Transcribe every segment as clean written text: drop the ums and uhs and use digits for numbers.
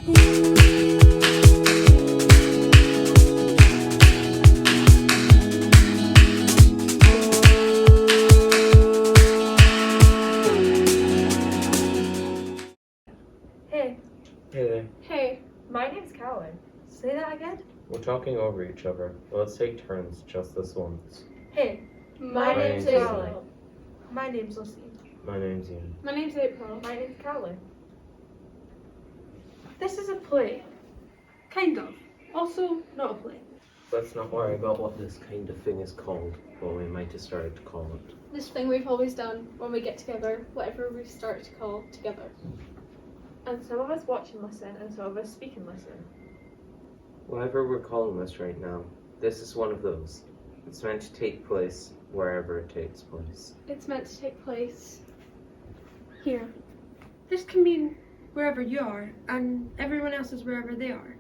Hey. Hey there. Hey, my name's Calvin. Say that again? We're talking over each other. Let's take turns just this once. Hey, My name's name's Calvin. April. My name's Lucy. My name's Ian. My name's April. My name's Calvin. This is a play. Kind of. Also, not a play. Let's not worry about what this kind of thing is called, what we might have started to call it. This thing we've always done when we get together, whatever we start to call together. And some of us watch and listen, and some of us speak and listen. Whatever we're calling this right now, this is one of those. It's meant to take place wherever it takes place. It's meant to take place here. This can mean wherever you are, and everyone else is wherever they are.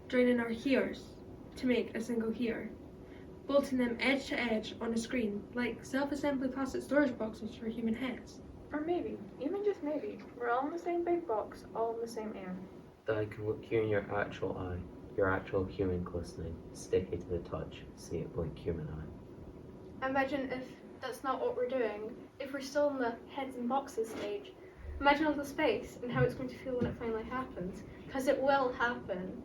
Joining our heres to make a single here. Bolting them edge to edge on a screen, like self-assembly plastic storage boxes for human heads. Or maybe, even just maybe, we're all in the same big box, all in the same air. That I can look you in your actual eye, your actual human glistening, sticky to the touch, see it blink human eye. Imagine if that's not what we're doing, if we're still in the heads and boxes stage. Imagine all the space and how it's going to feel when it finally happens, because it will happen.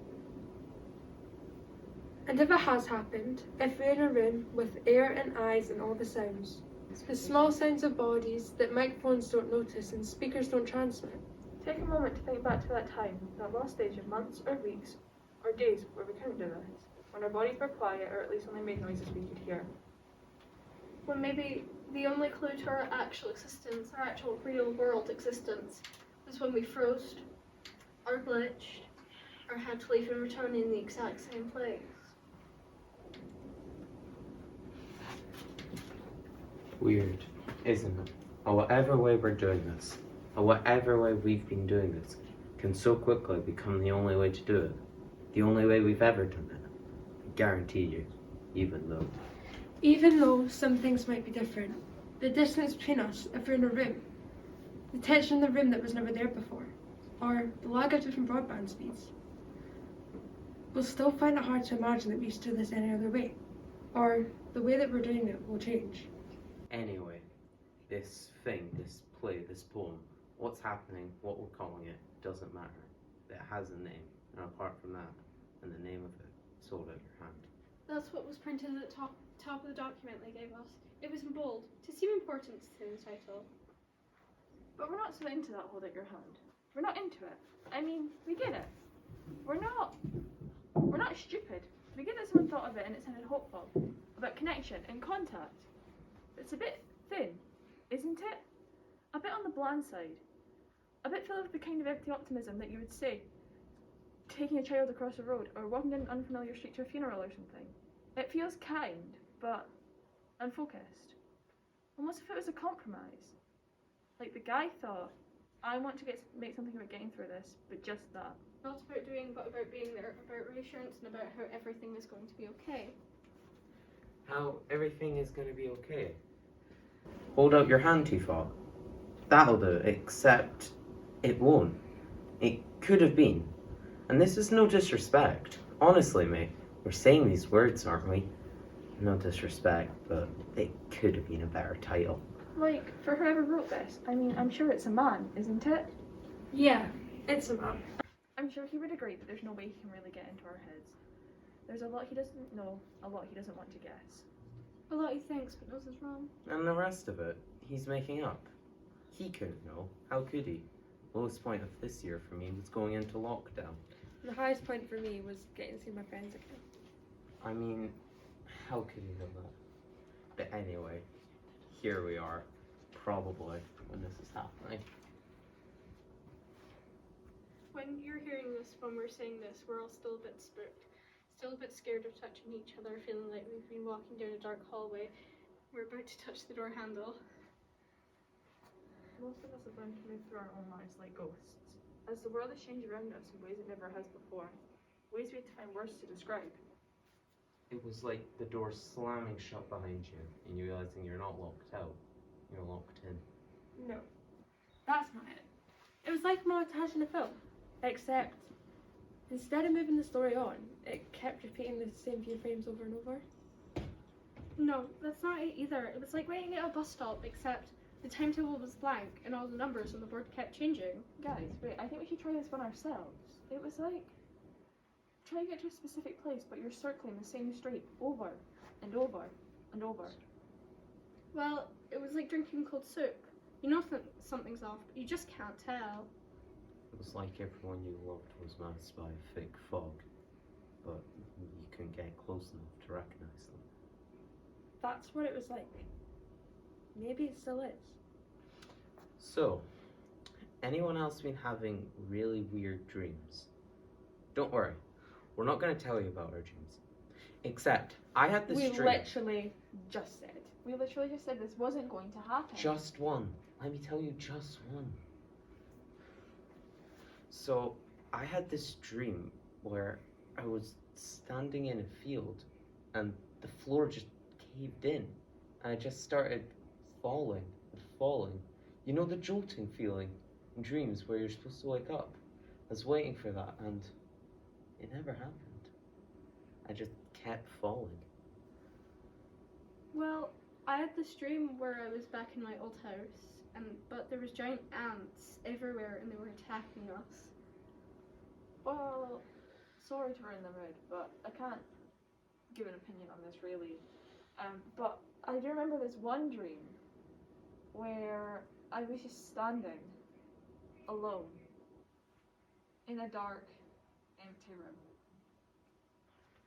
And if it has happened, if we're in a room with air and eyes and all the sounds, the small sounds of bodies that microphones don't notice and speakers don't transmit. Take a moment to think back to that time, that lost stage of months or weeks or days where we couldn't do this, when our bodies were quiet or at least only made noises we could hear. When maybe the only clue to our actual existence, our actual real world existence, was when we froze, or glitched, or had to leave and return in the exact same place. Weird, isn't it? Or whatever way we're doing this, or whatever way we've been doing this, can so quickly become the only way to do it. The only way we've ever done it. I guarantee you, even though some things might be different. The distance between us if we're in a room. The tension in the room that was never there before. Or the lag of different broadband speeds. We'll still find it hard to imagine that we used to do this any other way. Or the way that we're doing it will change. Anyway, this thing, this play, this poem, what's happening, what we're calling it, doesn't matter. It has a name, and apart from that, and the name of it, it's hold out your hand. That's what was printed at the top of the document they gave us. It was in bold, to seem important to the title. But we're not so into that hold out your hand. We're not into it. I mean, we get it. We're not stupid. We get that someone thought of it and it sounded hopeful. About connection and contact. It's a bit thin, isn't it? A bit on the bland side. A bit full of the kind of empty optimism that you would say taking a child across a road or walking down an unfamiliar street to a funeral or something. It feels kind, but unfocused. Almost if it was a compromise. Like the guy thought, I want to make something about getting through this, but just that. Not about doing, but about being there, about reassurance and about how everything is going to be okay. How everything is going to be okay. Hold out your hand, he thought. That'll do, except it won't. It could have been. And this is no disrespect. Honestly, mate, we're saying these words, aren't we? No disrespect, but it could have been a better title. Like, for whoever wrote this, I mean, I'm sure it's a man, isn't it? Yeah, it's a man. I'm sure he would agree that there's no way he can really get into our heads. There's a lot he doesn't know, a lot he doesn't want to guess. A lot he thinks but knows is wrong. And the rest of it, he's making up. He couldn't know. How could he? Lowest point of this year for me was going into lockdown. The highest point for me was getting to see my friends again. I mean, how could he know that? But anyway, here we are, probably, when this is happening. When you're hearing this, when we're saying this, we're all still a bit spooked. Still a bit scared of touching each other, feeling like we've been walking down a dark hallway. We're about to touch the door handle. Most of us have learned to move through our own lives like ghosts, as the world has changed around us in ways it never has before, ways we had to find words to describe. It was like the door slamming shut behind you, and you realizing you're not locked out, you're locked in. No, that's not it. It was like a montage in a film, except Instead of moving the story on, it kept repeating the same few frames over and over. No, that's not it either. It was like waiting at a bus stop, except the timetable was blank and all the numbers on the board kept changing. Guys, wait, I think we should try this one ourselves. It was like trying to get to a specific place, but you're circling the same street over and over and over. Well, it was like drinking cold soup. You know something's off, but you just can't tell. It was like everyone you loved was masked by a thick fog, but you couldn't get close enough to recognize them. That's what it was like. Maybe it still is. So, anyone else been having really weird dreams? Don't worry, we're not going to tell you about our dreams. Except, I had this dream. We literally just said this wasn't going to happen. Just one. Let me tell you, just one. So, I had this dream where I was standing in a field and the floor just caved in and I just started falling and falling. You know the jolting feeling in dreams where you're supposed to wake up? I was waiting for that and it never happened. I just kept falling. Well, I had this dream where I was back in my old house, but there was giant ants everywhere and they were attacking us. Well, sorry to ruin the mood, but I can't give an opinion on this really. But I do remember this one dream where I was just standing alone in a dark, empty room.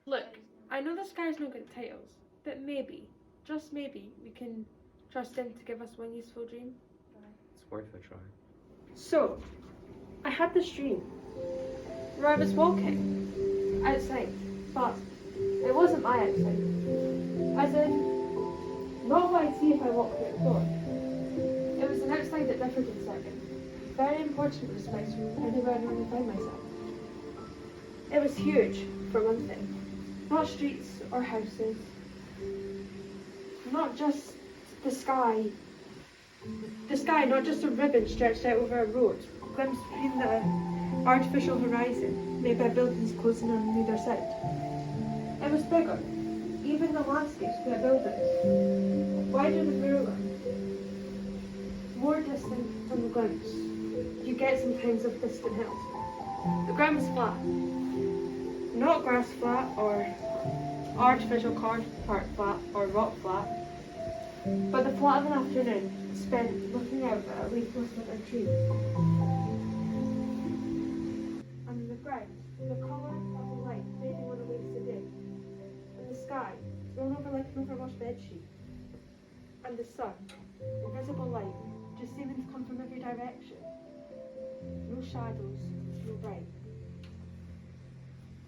Look, I know this guy's no good at titles, but maybe, just maybe, we can trust him to give us one useful dream. It's worth a try. So, I had this dream where I was walking outside, but it wasn't my outside. As in, not what I'd see if I walked out the door. It was an outside that differed in second. Very important respects from anywhere I normally find myself. It was huge, for one thing. Not streets or houses. Not just the sky. The sky, not just a ribbon stretched out over a road, glimpsed between the artificial horizon, made by buildings closing on either side. It was bigger. Even the landscapes were buildings. Wider than Ruler. More distant from the glimpse you get sometimes of distant hills. The ground was flat. Not grass flat or artificial car park flat or rock flat, but the flat of an afternoon spent looking out at a leafless winter tree. And the ground, the colour of the light fading on a wasted day. And the sky, thrown over like an overwashed bedsheet. And the sun, invisible light, just seeming to come from every direction. No shadows, no bright.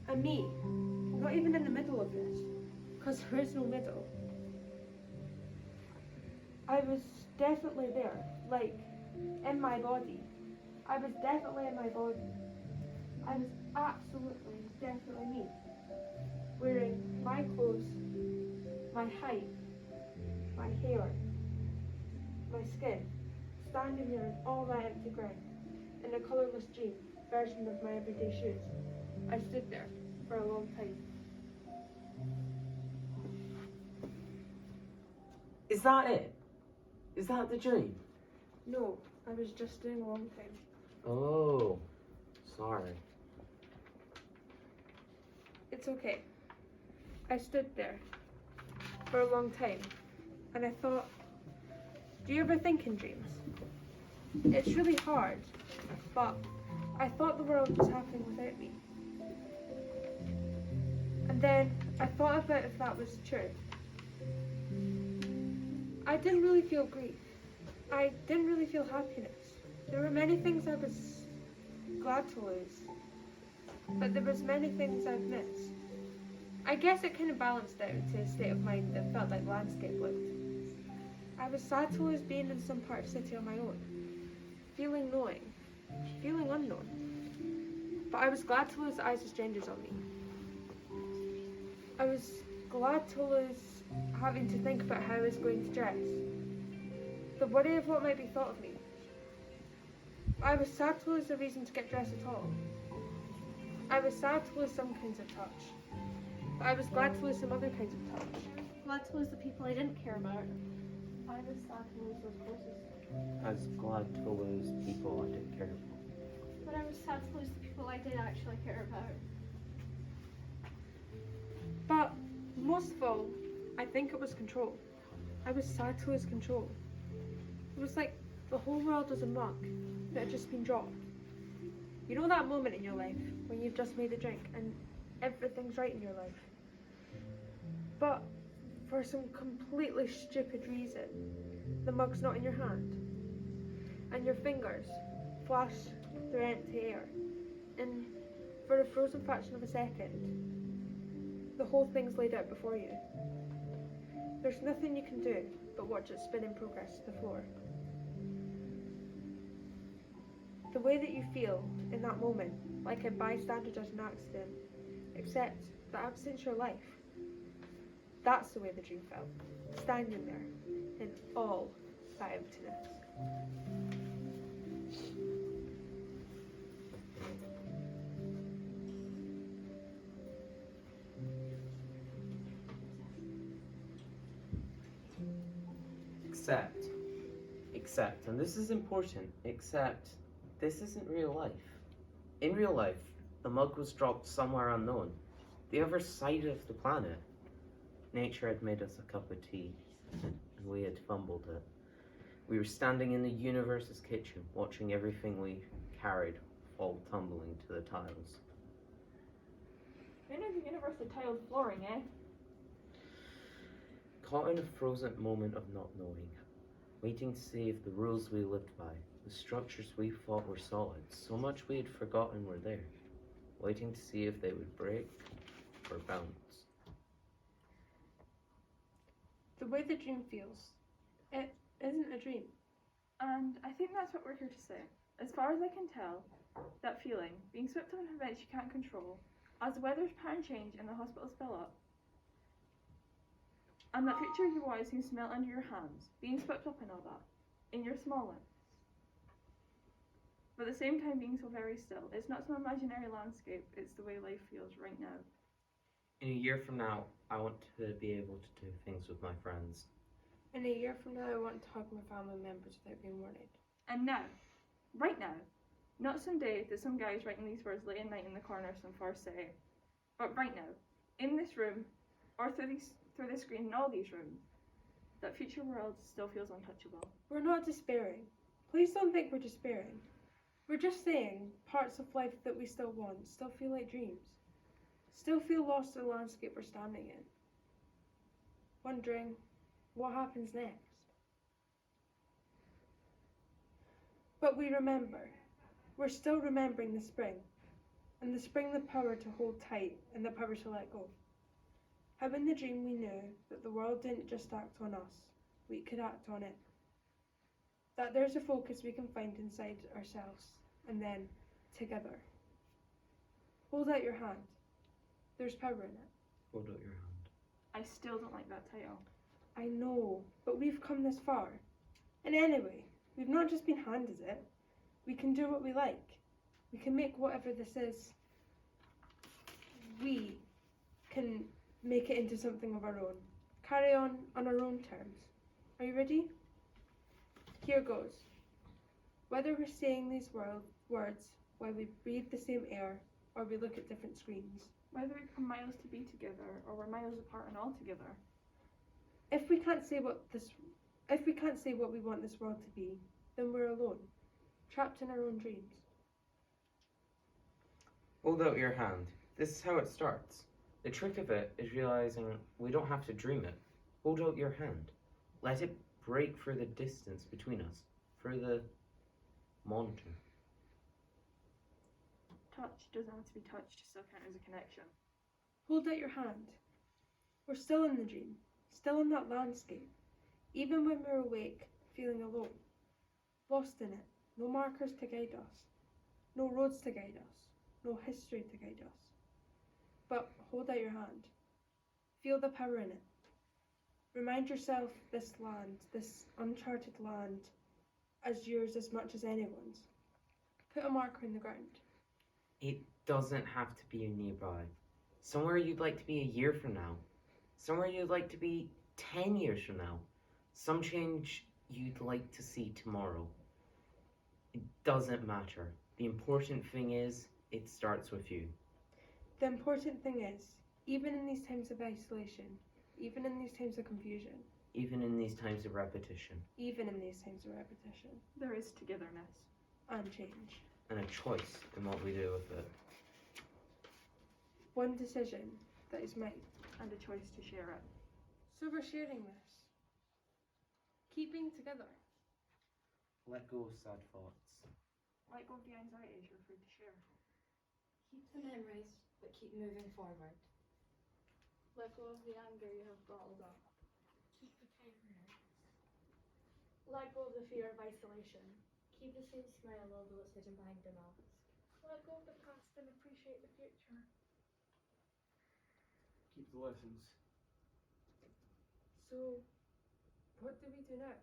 And me, not even in the middle of this, because there is no middle. I was definitely there, like, in my body. I was definitely in my body. I was absolutely, definitely me. Wearing my clothes, my height, my hair, my skin, standing there in all that empty ground, in a colourless jean, version of my everyday shoes. I stood there for a long time. Is that it? Is that the dream? No, I was just doing a long time. Oh, sorry. It's okay. I stood there for a long time and I thought, do you ever think in dreams? It's really hard, but I thought the world was happening without me. And then I thought about if that was true. I didn't really feel grief. I didn't really feel happiness. There were many things I was glad to lose, but there was many things I've missed. I guess it kind of balanced out to a state of mind that felt like landscape looked. I was sad to lose being in some part of the city on my own, feeling knowing, feeling unknown. But I was glad to lose the eyes of strangers on me. I was glad to lose having to think about how I was going to dress, the worry of what might be thought of me. I was sad to lose the reason to get dressed at all. I was sad to lose some kinds of touch, but I was glad to lose some other kinds of touch. Glad to lose the people I didn't care about. I was sad to lose those courses. I was glad to lose people I didn't care about. But I was sad to lose the people I did actually care about. But most of all, I think it was control. I was sad to lose control. It was like the whole world was a mug that had just been dropped. You know that moment in your life when you've just made a drink and everything's right in your life? But for some completely stupid reason, the mug's not in your hand. And your fingers flash through empty air. And for a frozen fraction of a second, the whole thing's laid out before you. There's nothing you can do but watch it spin in progress to the floor. The way that you feel in that moment, like a bystander does an accident, except that accident's your life. That's the way the dream felt, standing there in all that emptiness. Except, and this is important, except this isn't real life. In real life, the mug was dropped somewhere unknown, the other side of the planet. Nature had made us a cup of tea, and we had fumbled it. We were standing in the universe's kitchen, watching everything we carried fall tumbling to the tiles. You know the universe had tiled flooring, eh? Caught in a frozen moment of not knowing, waiting to see if the rules we lived by, the structures we thought were solid, so much we had forgotten were there, waiting to see if they would break or bounce. The way the dream feels, it isn't a dream. And I think that's what we're here to say. As far as I can tell, that feeling, being swept up in events you can't control, as the weather's pattern change and the hospitals fill up, and that picture of your wife seems to melt under your hands, being swept up in all that, in your smallness. But at the same time being so very still. It's not some imaginary landscape, it's the way life feels right now. In a year from now, I want to be able to do things with my friends. In a year from now, I want to hug my family members without being worried. And now, right now, not someday that some guy's writing these words late at night in the corner of some far city, but right now, in this room, or through this screen in all these rooms, that future world still feels untouchable. We're not despairing. Please don't think we're despairing. We're just saying parts of life that we still want still feel like dreams. Still feel lost in the landscape we're standing in. Wondering what happens next. But we remember. We're still remembering the spring. And the spring the power to hold tight and the power to let go. How in the dream we knew that the world didn't just act on us, we could act on it. That there's a focus we can find inside ourselves, and then, together. Hold out your hand. There's power in it. Hold out your hand. I still don't like that title. I know, but we've come this far. And anyway, we've not just been handed it. We can do what we like. We can make whatever this is. We can make it into something of our own. Carry on our own terms. Are you ready? Here goes. Whether we're saying these words while we breathe the same air or we look at different screens. Whether we come miles to be together or we're miles apart and all together. If we can't say what we want this world to be, then we're alone, trapped in our own dreams. Hold out your hand. This is how it starts. The trick of it is realizing we don't have to dream it. Hold out your hand. Let it break through the distance between us, through the monitor. Touch doesn't have to be touched to still count as a connection. Hold out your hand. We're still in the dream, still in that landscape, even when we're awake, feeling alone, lost in it, no markers to guide us, no roads to guide us, no history to guide us. But hold out your hand. Feel the power in it. Remind yourself this land, this uncharted land, as yours as much as anyone's. Put a marker in the ground. It doesn't have to be nearby. Somewhere you'd like to be a year from now. Somewhere you'd like to be 10 years from now. Some change you'd like to see tomorrow. It doesn't matter. The important thing is, it starts with you. The important thing is, even in these times of isolation, even in these times of confusion, Even in these times of repetition. even in these times of repetition, There is togetherness. and change. And a choice in what we do with it. One decision that is made. And a choice to share it. So we're sharing this. Keep being together. Let go of sad thoughts. Let go of the anxieties you're afraid to share. Keep the memories, but keep moving forward. Let go of the anger you have bottled up. Keep the kindness. Let go of the fear of isolation. Keep the same smile although it's hidden behind the mask. Let go of the past and appreciate the future. Keep the lessons. So, what do we do now?